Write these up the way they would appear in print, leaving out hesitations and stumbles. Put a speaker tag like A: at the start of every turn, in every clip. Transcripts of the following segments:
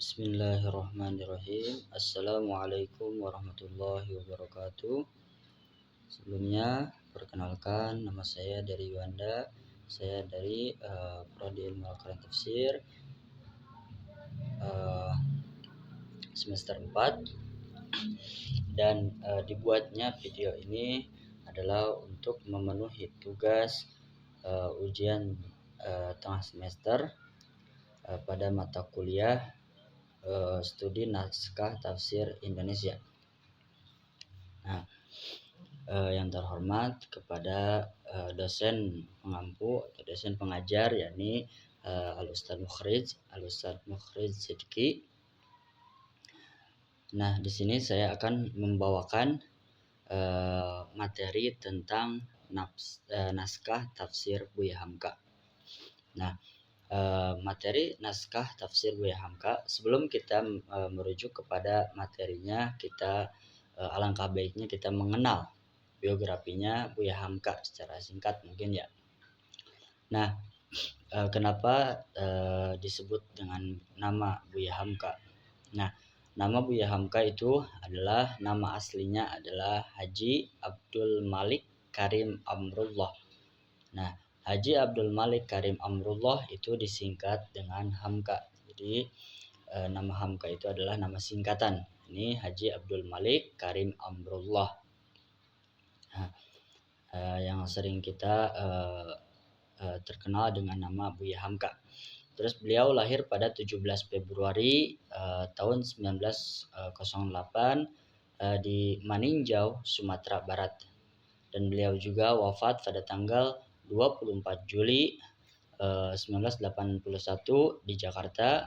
A: Bismillahirrahmanirrahim. Assalamualaikum warahmatullahi wabarakatuh. Sebelumnya, perkenalkan, nama saya dari Yuanda. Saya dari Prodi Ilmu Al-Quran Tafsir semester 4. Dan dibuatnya video ini adalah untuk memenuhi tugas ujian tengah semester pada mata kuliah studi naskah tafsir Indonesia. Nah, yang terhormat kepada dosen pengampu atau dosen pengajar, yakni Al-Ustadz Mukhrij Sidki. Nah, di sini saya akan membawakan materi tentang naskah tafsir Buya Hamka. Nah, materi naskah tafsir Buya Hamka, sebelum kita merujuk kepada materinya, kita alangkah baiknya kita mengenal biografinya Buya Hamka secara singkat mungkin ya. Nah, kenapa disebut dengan nama Buya Hamka? Nah, nama Buya Hamka itu adalah nama aslinya adalah Haji Abdul Malik Karim Amrullah. Nah, Haji Abdul Malik Karim Amrullah itu disingkat dengan Hamka. Jadi nama Hamka itu adalah nama singkatan. Ini Haji Abdul Malik Karim Amrullah. Nah, yang sering kita terkenal dengan nama Buya Hamka. Terus beliau lahir pada 17 Februari tahun 1908 di Maninjau, Sumatera Barat. Dan beliau juga wafat pada tanggal 24 Juli 1981 di Jakarta.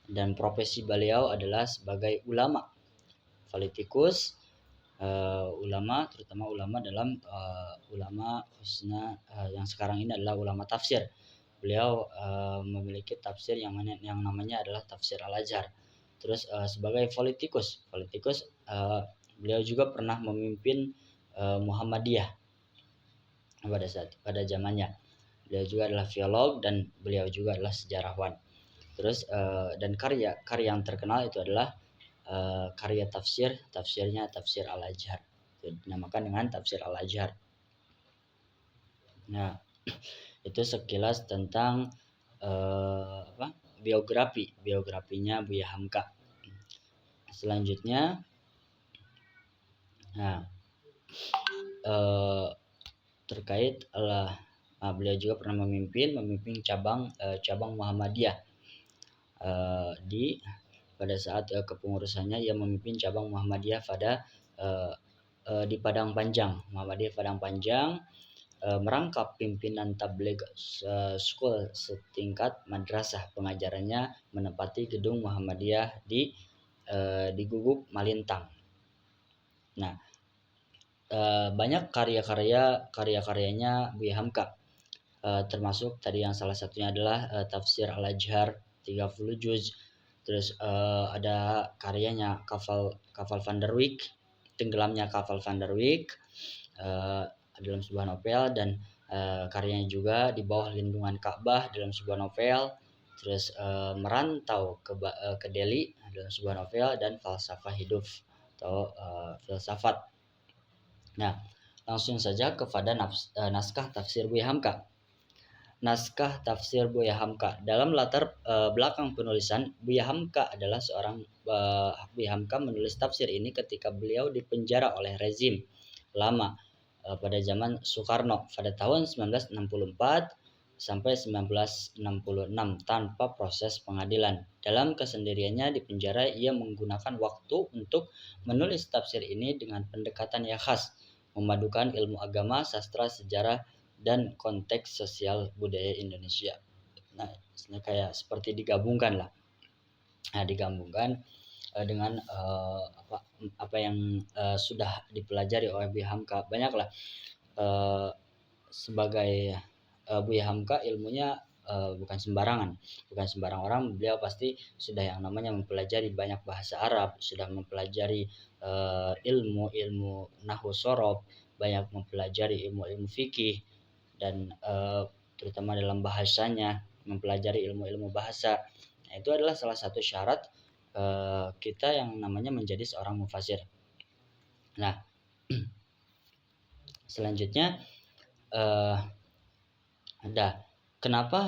A: Dan profesi beliau adalah sebagai ulama, politikus, ulama, terutama ulama dalam ulama khususnya yang sekarang ini adalah ulama tafsir. Beliau memiliki tafsir yang namanya adalah tafsir Al-Azhar. Terus sebagai politikus beliau juga pernah memimpin Muhammadiyah pada zamannya. Beliau juga adalah filolog dan beliau juga adalah sejarawan. Terus dan karya yang terkenal itu adalah karya tafsirnya tafsir Al-Azhar. Dinamakan dengan tafsir Al-Azhar. Nah, itu sekilas tentang biografinya Buya Hamka. Selanjutnya, terkait beliau juga pernah memimpin cabang Muhammadiyah pada saat kepengurusannya. Ia memimpin cabang Muhammadiyah di Padang Panjang. Muhammadiyah Padang Panjang merangkap pimpinan tabligh school setingkat madrasah. Pengajarannya menempati gedung Muhammadiyah di Guguk Malintang. Nah, banyak karya-karyanya Buya Hamka, termasuk tadi yang salah satunya adalah tafsir Al-Azhar 30 juz. Terus ada karyanya Kapal Van der Wijk, tenggelamnya kapal Van der Wijk dalam sebuah novel, dan karyanya juga Di Bawah Lindungan Ka'bah dalam sebuah novel. Terus Merantau ke Delhi dalam sebuah novel, dan Falsafah Hidup atau filsafat. Nah, langsung saja kepada naskah tafsir Buya Hamka. Naskah tafsir Buya Hamka. Dalam latar belakang penulisan, Buya Hamka menulis tafsir ini ketika beliau dipenjara oleh rezim lama pada zaman Soekarno pada tahun 1964 sampai 1966 tanpa proses pengadilan. Dalam kesendiriannya di penjara, ia menggunakan waktu untuk menulis tafsir ini dengan pendekatan yang khas, memadukan ilmu agama, sastra, sejarah, dan konteks sosial budaya Indonesia. Nah, kayak seperti digabungkan lah. Nah, digabungkan dengan apa yang sudah dipelajari oleh Buya Hamka. Banyaklah sebagai Buya Hamka ilmunya bukan sembarang orang. Beliau pasti sudah yang namanya mempelajari banyak bahasa Arab, sudah mempelajari ilmu nahwu shorof, banyak mempelajari ilmu fikih, dan terutama dalam bahasanya mempelajari ilmu bahasa. Nah, itu adalah salah satu syarat kita yang namanya menjadi seorang mufasir. Nah, selanjutnya ada kenapa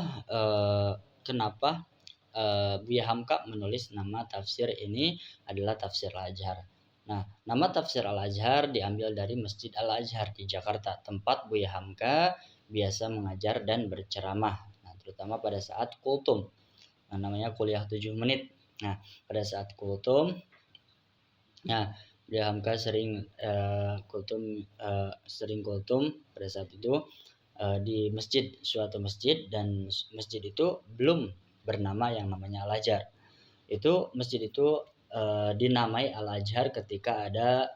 A: Buya Hamka menulis nama tafsir ini adalah tafsir Al-Azhar. Nah, nama tafsir Al-Azhar diambil dari Masjid Al-Azhar di Jakarta, tempat Buya Hamka biasa mengajar dan berceramah. Nah, terutama pada saat kultum. Nah, namanya kuliah 7 menit. Nah, pada saat kultum, nah, Buya Hamka sering kultum pada saat itu di suatu masjid, dan masjid itu belum bernama yang namanya Al-Azhar. Masjid itu dinamai Al-Azhar ketika ada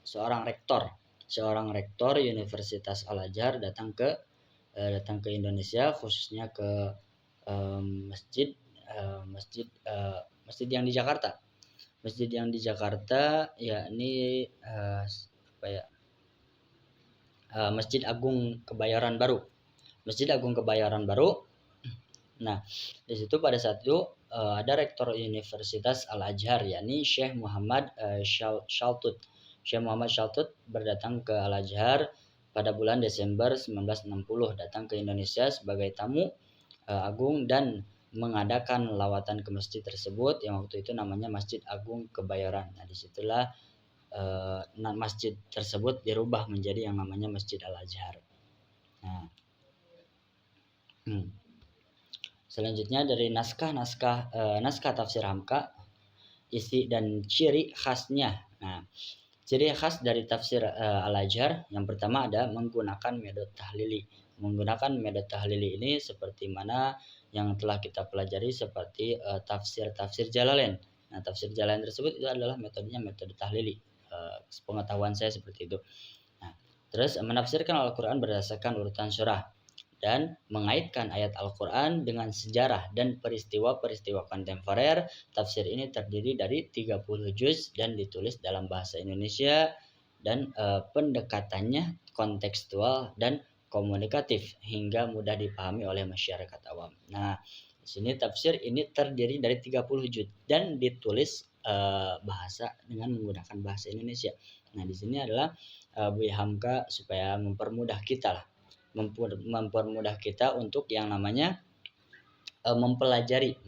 A: seorang rektor Universitas Al-Azhar datang ke Indonesia, khususnya ke masjid yang di Jakarta. Masjid yang di Jakarta yakni Masjid Agung Kebayoran Baru. Masjid Agung Kebayoran Baru. Nah, di situ pada saat itu ada rektor Universitas Al-Azhar yakni Syekh Muhammad Shaltut. Syekh Muhammad Shaltut berdatang ke Al-Azhar pada bulan Desember 1960, datang ke Indonesia sebagai tamu agung dan mengadakan lawatan ke masjid tersebut yang waktu itu namanya Masjid Agung Kebayoran. Nah, disitulah masjid tersebut dirubah menjadi yang namanya Masjid Al-Azhar. Nah, selanjutnya dari naskah tafsir Hamka, isi dan ciri khasnya. Nah, ciri khas dari tafsir Al-Azhar yang pertama ada menggunakan metode tahlili. Menggunakan metode tahlili ini seperti mana yang telah kita pelajari seperti tafsir Jalalain. Nah, tafsir Jalalain tersebut itu adalah metodenya metode tahlili. Pengetahuan saya seperti itu. Nah, terus menafsirkan Al-Quran berdasarkan urutan surah dan mengaitkan ayat Al-Quran dengan sejarah dan peristiwa-peristiwa kontemporer. Tafsir ini terdiri dari 30 juz dan ditulis dalam bahasa Indonesia, dan pendekatannya kontekstual dan komunikatif hingga mudah dipahami oleh masyarakat awam. Nah, di sini tafsir ini terdiri dari 30 juz dan ditulis bahasa dengan menggunakan bahasa Indonesia. Nah, di sini adalah Buya Hamka supaya mempermudah kita untuk yang namanya mempelajari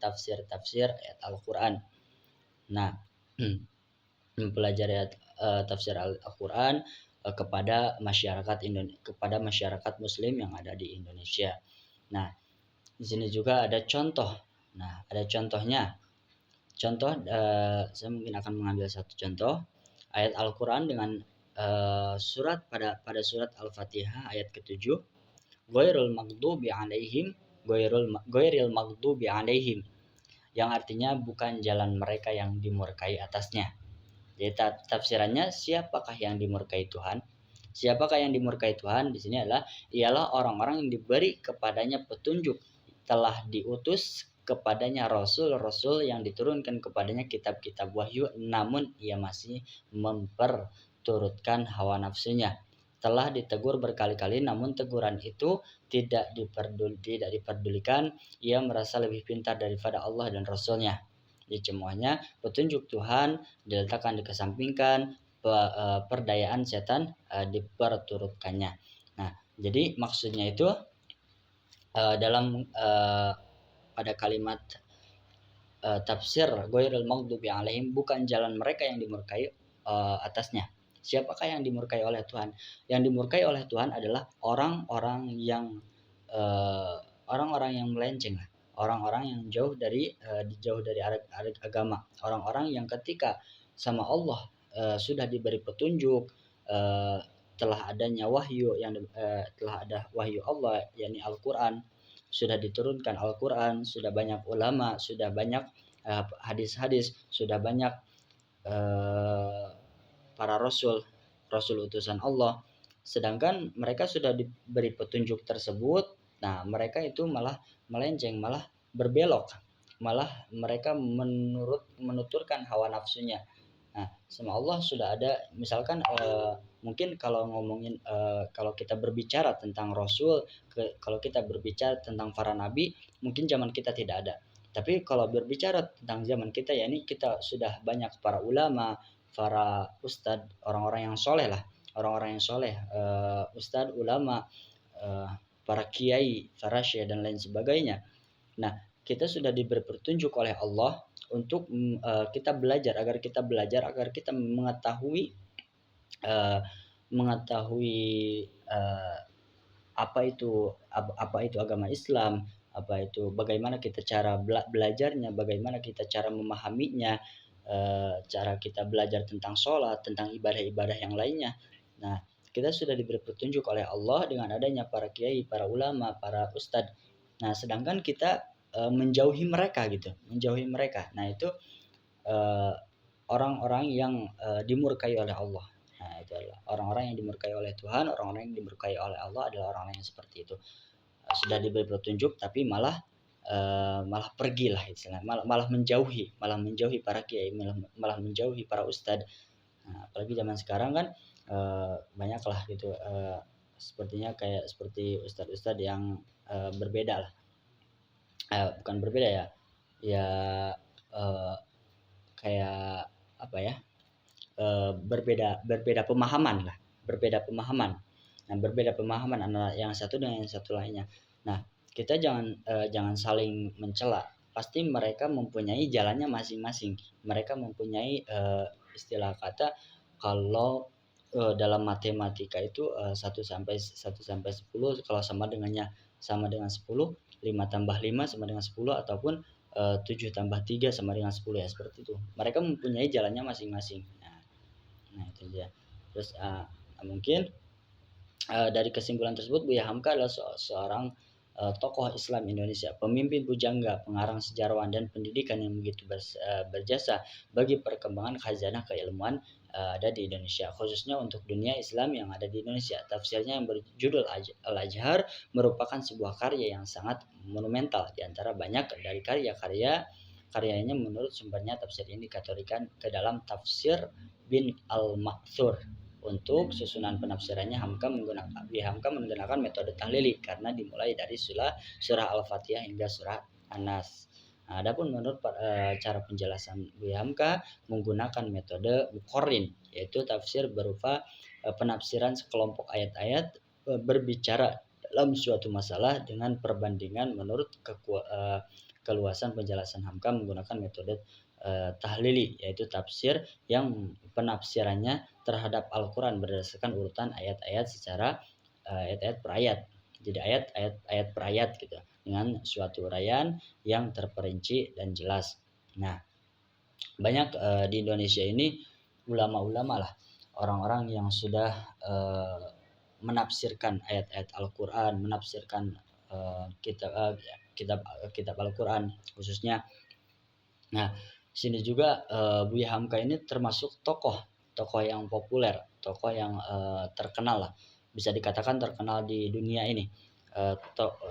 A: tafsir ayat Al-Quran. Nah, mempelajari tafsir Al-Quran kepada masyarakat Muslim yang ada di Indonesia. Nah, di sini juga ada contoh. Nah, ada contohnya. Saya mungkin akan mengambil satu contoh ayat Al-Quran dengan surat pada surat Al-Fatihah ayat ke-7, ghairil maghdubi alaihim, yang artinya bukan jalan mereka yang dimurkai atasnya. Jadi tafsirannya, siapakah yang dimurkai Tuhan? Siapakah yang dimurkai Tuhan di sini ialah orang-orang yang diberi kepadanya petunjuk, telah diutus kepadanya rasul-rasul yang diturunkan kepadanya kitab-kitab wahyu, namun ia masih memperturutkan hawa nafsunya. Telah ditegur berkali-kali, namun teguran itu tidak diperdulikan. Ia merasa lebih pintar daripada Allah dan Rasulnya. Jadi semuanya petunjuk Tuhan diletakkan dikesampingkan, perdayaan setan diperturutkannya. Nah, jadi maksudnya itu dalam pada kalimat tafsir ghairil maghdubi alaihim, bukan jalan mereka yang dimurkai atasnya. Siapakah yang dimurkai oleh Tuhan? Yang dimurkai oleh Tuhan adalah orang-orang yang melenceng, orang-orang yang jauh dari agama, orang-orang yang ketika sama Allah sudah diberi petunjuk, telah adanya wahyu telah ada wahyu Allah yakni Al-Quran, sudah diturunkan Al-Quran, sudah banyak ulama, sudah banyak hadis-hadis, sudah banyak para rasul utusan Allah, sedangkan mereka sudah diberi petunjuk tersebut. Nah, mereka itu malah melenceng, malah berbelok, malah mereka menuturkan hawa nafsunya. Nah, sama Allah sudah ada, misalkan mungkin kalau ngomongin kalau kita berbicara tentang Rasul, kalau kita berbicara tentang para nabi, mungkin zaman kita tidak ada. Tapi kalau berbicara tentang zaman kita, ya ini kita sudah banyak para ulama, para ustadz, orang-orang yang soleh lah, orang-orang yang soleh, ustadz, ulama, eh, para kiai, para syekh dan lain sebagainya. Nah, kita sudah diberi petunjuk oleh Allah untuk kita belajar, agar kita mengetahui uh, mengetahui uh, apa itu agama Islam, apa itu, bagaimana kita cara belajarnya, bagaimana kita cara memahaminya, cara kita belajar tentang sholat, tentang ibadah-ibadah yang lainnya. Nah, kita sudah diberi petunjuk oleh Allah dengan adanya para kiai, para ulama, para ustadz. Nah, sedangkan kita menjauhi mereka gitu, menjauhi mereka. Nah, itu eh, orang-orang yang dimurkai oleh Allah. Nah, itu adalah orang-orang yang dimurkai oleh Tuhan, orang-orang yang dimurkai oleh Allah adalah orang-orang yang seperti itu. Sudah diberi petunjuk tapi malah pergilah istilahnya, malah menjauhi para kiai, malah menjauhi para ustadz. Nah, apalagi zaman sekarang kan banyaklah gitu, sepertinya kayak seperti ustadz-ustadz yang berbeda lah, bukan berbeda ya, ya eh, kayak apa ya, berbeda berbeda pemahaman lah, berbeda pemahaman. Nah, berbeda pemahaman antara yang satu dengan yang satu lainnya. Nah, kita jangan saling mencela. Pasti mereka mempunyai jalannya masing-masing. Mereka mempunyai istilah kata, kalau dalam matematika itu 1 sampai 10, kalau sama dengan 10, 5 tambah 5 sama dengan 10, ataupun 7 tambah 3 sama dengan 10, ya seperti itu. Mereka mempunyai jalannya masing-masing. Nah itu dia. Terus mungkin dari kesimpulan tersebut, Buya Hamka adalah seorang tokoh Islam Indonesia, pemimpin pujangga, pengarang sejarawan dan pendidikan yang begitu berjasa bagi perkembangan khazanah keilmuan ada di Indonesia, khususnya untuk dunia Islam yang ada di Indonesia. Tafsirnya yang berjudul Al-Ajhar merupakan sebuah karya yang sangat monumental di antara banyak dari karyanya. Menurut sumbernya, tafsir ini dikategorikan ke dalam tafsir bin al-Ma'thur. Untuk susunan penafsirannya, Hamka menggunakan metode tahlili karena dimulai dari surah Al-Fatihah hingga surah An-Nas. Nah, adapun menurut cara penjelasan Buya Hamka menggunakan metode Muqarrin, yaitu tafsir berupa penafsiran sekelompok ayat-ayat berbicara dalam suatu masalah dengan perbandingan menurut keluasan penjelasan. Hamka menggunakan metode tahlili, yaitu tafsir yang penafsirannya terhadap Al-Quran berdasarkan urutan ayat-ayat secara ayat-ayat per ayat. Jadi ayat per ayat gitu, dengan suatu uraian yang terperinci dan jelas. Nah, banyak di Indonesia ini ulama-ulama lah, orang-orang yang sudah menafsirkan ayat-ayat Al-Quran, menafsirkan kitab Al-Quran khususnya. Nah, sini juga Buya Hamka ini termasuk tokoh yang populer, tokoh yang terkenal lah, bisa dikatakan terkenal di dunia ini.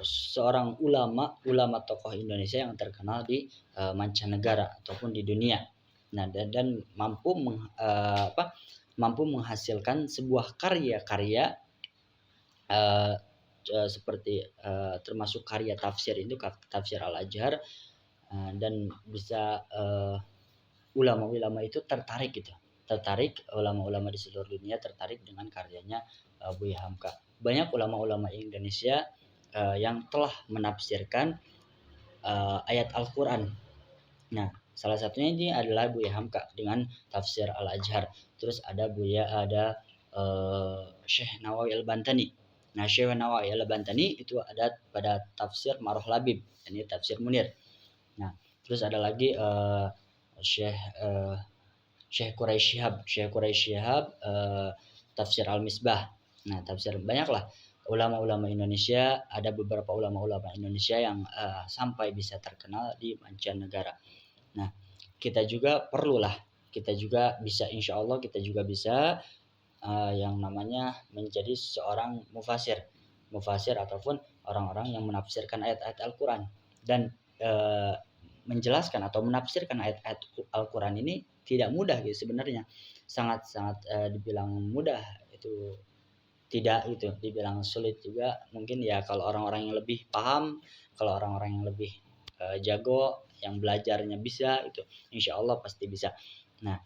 A: Seorang ulama tokoh Indonesia yang terkenal di mancanegara ataupun di dunia. Nah, dan mampu menghasilkan sebuah karya-karya seperti termasuk karya tafsir itu, tafsir Al-Ajhar, dan bisa ulama-ulama itu tertarik ulama-ulama di seluruh dunia tertarik dengan karyanya Buya Hamka. Banyak ulama-ulama Indonesia yang telah menafsirkan ayat Al-Quran. Nah, salah satunya ini adalah Buya Hamka dengan tafsir Al-Ajhar. Terus ada Syekh Nawawi Al-Bantani. Nah, Syekh Nawawi Al-Bantani itu ada pada tafsir Maruh Labib, ini tafsir Munir. Nah, terus ada lagi Syekh Quraisy Shihab tafsir Al-Misbah. Nah, tafsir banyaklah ulama-ulama Indonesia, ada beberapa ulama-ulama Indonesia yang sampai bisa terkenal di mancanegara. Nah, kita juga bisa, insya Allah kita juga bisa yang namanya menjadi seorang mufasir ataupun orang-orang yang menafsirkan ayat-ayat Al-Quran dan menjelaskan atau menafsirkan ayat-ayat Al-Qur'an ini tidak mudah gitu sebenarnya. Sangat-sangat, dibilang mudah itu tidak gitu, dibilang sulit juga mungkin ya kalau orang-orang yang lebih paham, kalau orang-orang yang lebih, jago, yang belajarnya bisa itu, insya Allah pasti bisa. Nah,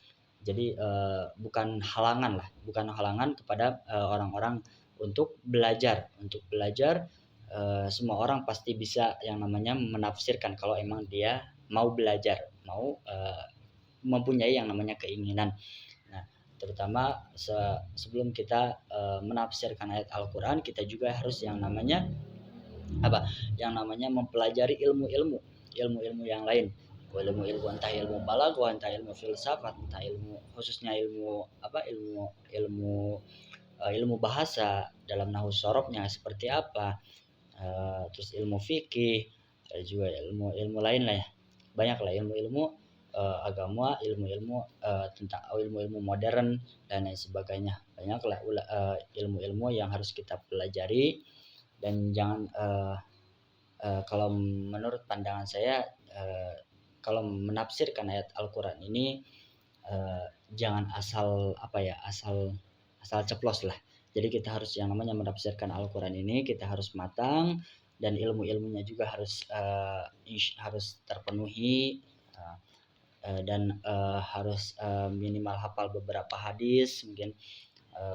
A: jadi, bukan halangan kepada, orang-orang untuk belajar, semua orang pasti bisa yang namanya menafsirkan kalau emang dia mau belajar, mau, mempunyai yang namanya keinginan. Nah, terutama sebelum kita, menafsirkan ayat Al-Qur'an, kita juga harus yang namanya apa, yang namanya mempelajari ilmu-ilmu yang lain. Ilmu-ilmu entah ilmu balaghah, entah ilmu filsafat, entah ilmu khususnya ilmu apa, ilmu, ilmu bahasa dalam nahwu sorobnya seperti apa, terus ilmu fikih, juga ilmu-ilmu lain lah ya. Banyaklah ilmu-ilmu, agama, ilmu-ilmu, tentang ilmu-ilmu modern dan lain sebagainya. Banyaklah ilmu-ilmu yang harus kita pelajari dan jangan, kalau menurut pandangan saya, kalau menafsirkan ayat Al-Qur'an ini, jangan asal apa ya, asal asal ceplos lah. Jadi kita harus yang namanya menafsirkan Al-Qur'an ini kita harus matang dan ilmu-ilmunya juga harus terpenuhi, dan, harus, minimal hafal beberapa hadis mungkin,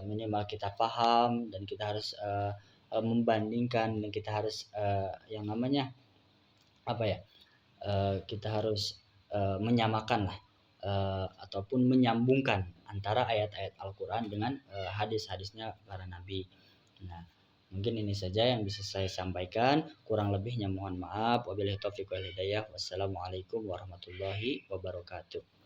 A: minimal kita paham dan kita harus, membandingkan dan kita harus, yang namanya apa ya, kita harus, menyamakanlah, ataupun menyambungkan antara ayat-ayat Al-Qur'an dengan, hadis-hadisnya para nabi. Nah, mungkin ini saja yang bisa saya sampaikan, kurang lebihnya mohon maaf. Wabillahi taufiq wal hidayah. Wassalamualaikum warahmatullahi wabarakatuh.